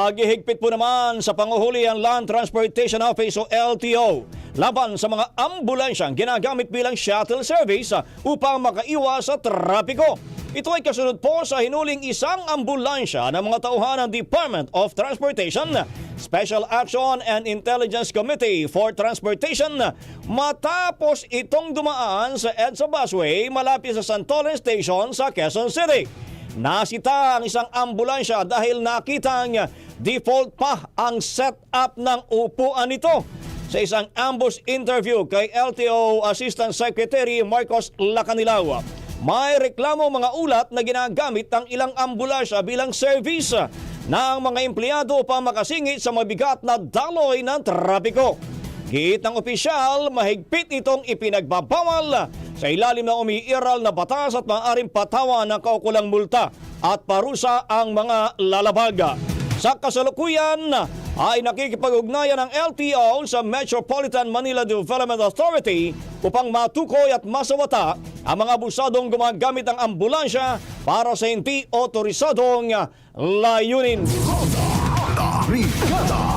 Maghihigpit po naman sa panguhuli ang Land Transportation Office o LTO laban sa mga ambulansyang ginagamit bilang shuttle service upang makaiwas sa trapiko. Ito ay kasunod po sa hinuling isang ambulansya ng mga tauhan ng Department of Transportation, Special Action and Intelligence Committee for Transportation matapos itong dumaan sa EDSA busway malapit sa Santolan Station sa Quezon City. Nasita ang isang ambulansya dahil nakitang default pa ang setup ng upuan nito. Sa isang ambush interview kay LTO Assistant Secretary Marcos Lacanilao, may reklamo mga ulat na ginagamit ang ilang ambulansya bilang service ng mga empleyado upang makasingit sa mabigat na daloy ng trapiko. Giit ng opisyal, mahigpit itong ipinagbabawal sa ilalim ng umiiral na batas at maaaring patawan ng kaukulang multa at parusa ang mga lalabag. Sa kasalukuyan ay nakikipag-ugnayan ng LTO sa Metropolitan Manila Development Authority upang matukoy at masawata ang mga abusadong gumagamit ng ambulansya para sa hindi otorisadong layunin. Brigada